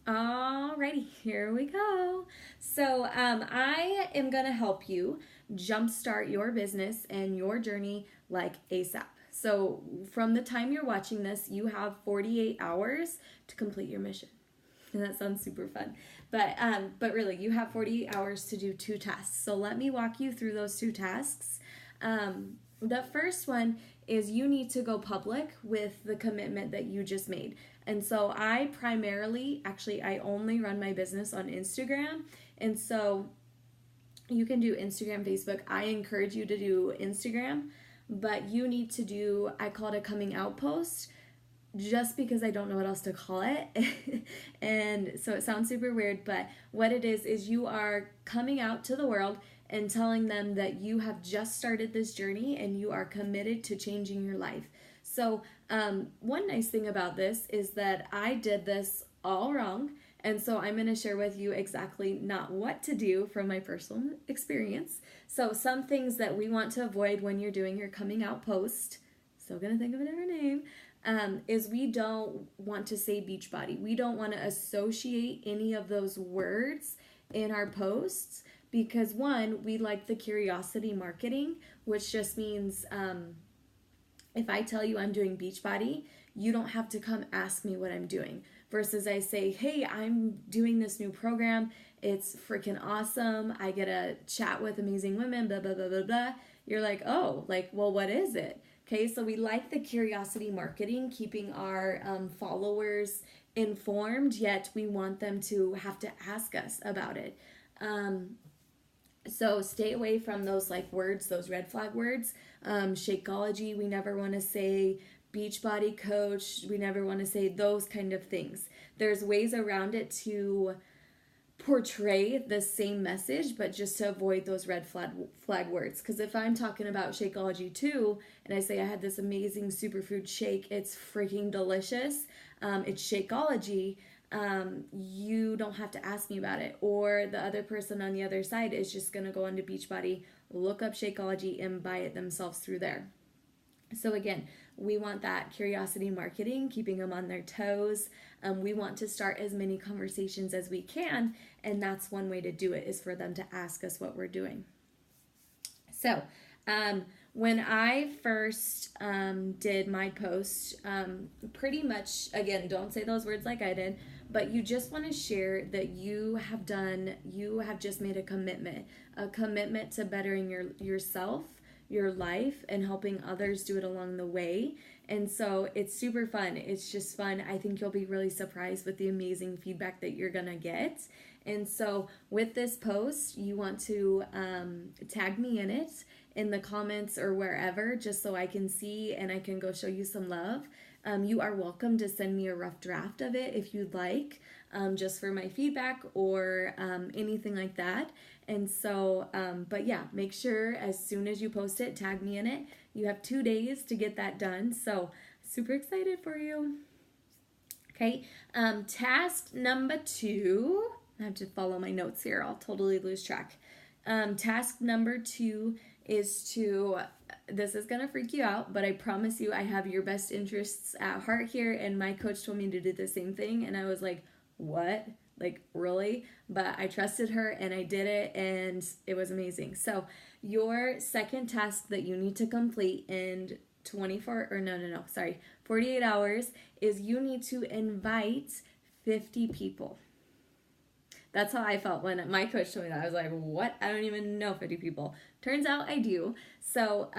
Alrighty, here we go. I am going to help you jumpstart your business and your journey like ASAP. So, from the time you're watching this, you have 48 hours to complete your mission. And that sounds super fun. But really, you have 48 hours to do two tasks. So, let me walk you through those two tasks. The first one is you need to go public with the commitment that you just made. And so I only run my business on Instagram. And so you can do Instagram, Facebook. I encourage you to do Instagram, but you need to do, I call it a coming out post just because I don't know what else to call it. And so it sounds super weird, but what it is you are coming out to the world and telling them that you have just started this journey and you are committed to changing your life. One nice thing about this is that I did this all wrong. And so I'm going to share with you exactly not what to do from my personal experience. So, some things that we want to avoid when you're doing your coming out post, still going to think of a different name, is we don't want to say Beachbody. We don't want to associate any of those words in our posts because, one, we like the curiosity marketing, which just means if I tell you I'm doing Beachbody, you don't have to come ask me what I'm doing. Versus I say, hey, I'm doing this new program. It's freaking awesome. I get to chat with amazing women, blah, blah, blah, blah, blah. You're like, oh, like, well, what is it? Okay, so we like the curiosity marketing, keeping our followers informed, yet we want them to have to ask us about it. So stay away from those like words, those red flag words. Shakeology, we never want to say. Beachbody coach, we never want to say those kind of things. There's ways around it to portray the same message, but just to avoid those red flag words. Because if I'm talking about Shakeology too, and I say I had this amazing superfood shake, it's freaking delicious. It's Shakeology. You don't have to ask me about it. Or the other person on the other side is just going to go onto Beachbody, look up Shakeology, and buy it themselves through there. So again, we want that curiosity marketing, keeping them on their toes. We want to start as many conversations as we can, and that's one way to do it is for them to ask us what we're doing. So when I first did my post, pretty much, again, don't say those words like I did, but you just want to share that you have just made a commitment to bettering yourself, your life, and helping others do it along the way. And so it's super fun. It's just fun. I think you'll be really surprised with the amazing feedback that you're gonna get. And so with this post, you want to tag me in it in the comments or wherever, just so I can see and I can go show you some love. You are welcome to send me a rough draft of it if you'd like, just for my feedback or anything like that. And so, but yeah, make sure as soon as you post it, tag me in it. You have 2 days to get that done. So, super excited for you. Okay, task number 2. I have to follow my notes here. I'll totally lose track. Task number 2 is this is going to freak you out, but I promise you I have your best interests at heart here. And my coach told me to do the same thing. And I was like, what? Like, really? But I trusted her and I did it and it was amazing. So your second task that you need to complete in 48 hours is you need to invite 50 people. That's how I felt when my coach told me that. I was like, what? I don't even know 50 people. Turns out I do. So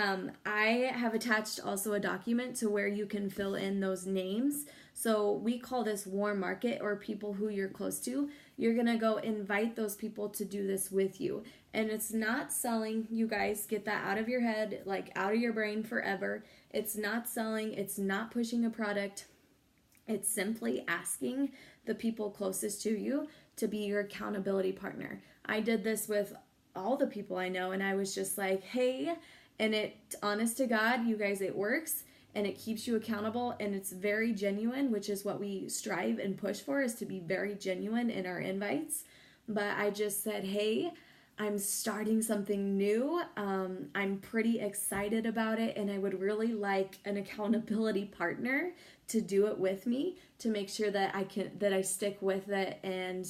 I have attached also a document to where you can fill in those names. So we call this warm market, or people who you're close to. You're going to go invite those people to do this with you. And it's not selling. You guys get that out of your head, like out of your brain forever. It's not selling. It's not pushing a product. It's simply asking the people closest to you to be your accountability partner. I did this with all the people I know, and I was just like, hey, and it, honest to God, you guys, it works, and it keeps you accountable, and it's very genuine, which is what we strive and push for, is to be very genuine in our invites. But I just said, hey, I'm starting something new. I'm pretty excited about it, and I would really like an accountability partner to do it with me to make sure that I stick with it and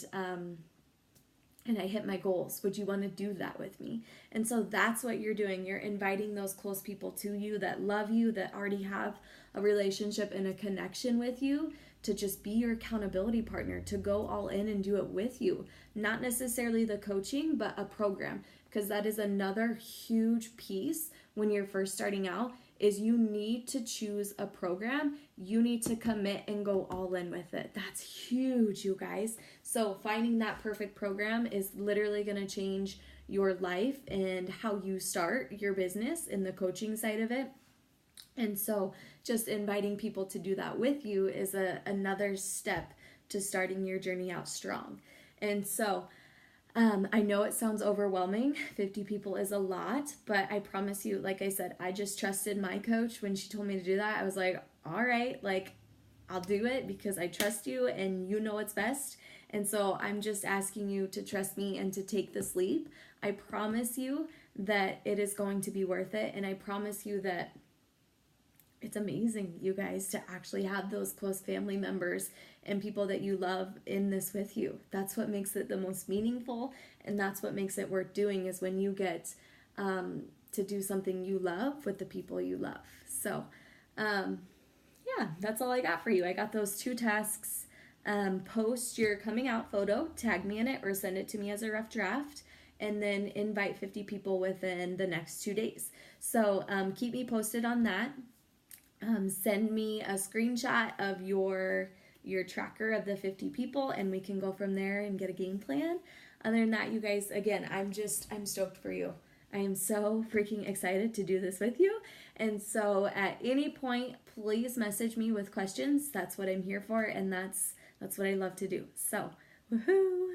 I hit my goals. Would you want to do that with me? And so that's what you're doing. You're inviting those close people to you that love you, that already have a relationship and a connection with you, to just be your accountability partner, to go all in and do it with you. Not necessarily the coaching, but a program, because that is another huge piece when you're first starting out, is you need to choose a program. You need to commit and go all in with it. That's huge, you guys. So finding that perfect program is literally going to change your life and how you start your business in the coaching side of it. And so just inviting people to do that with you is another step to starting your journey out strong. And so I know it sounds overwhelming. 50 people is a lot, but I promise you, like I said, I just trusted my coach when she told me to do that. I was like, all right, like I'll do it because I trust you and you know what's best. And so I'm just asking you to trust me and to take this leap. I promise you that it is going to be worth it. And I promise you that it's amazing, you guys, to actually have those close family members and people that you love in this with you. That's what makes it the most meaningful, and that's what makes it worth doing, is when you get to do something you love with the people you love. So, yeah, that's all I got for you. I got those 2 tasks. Post your coming out photo, tag me in it, or send it to me as a rough draft, and then invite 50 people within the next 2 days. So keep me posted on that. Send me a screenshot of your tracker of the 50 people, and we can go from there and get a game plan. Other than that, you guys, again, I'm stoked for you. I am so freaking excited to do this with you. And so at any point, please message me with questions. That's what I'm here for, and that's what I love to do. So, woohoo!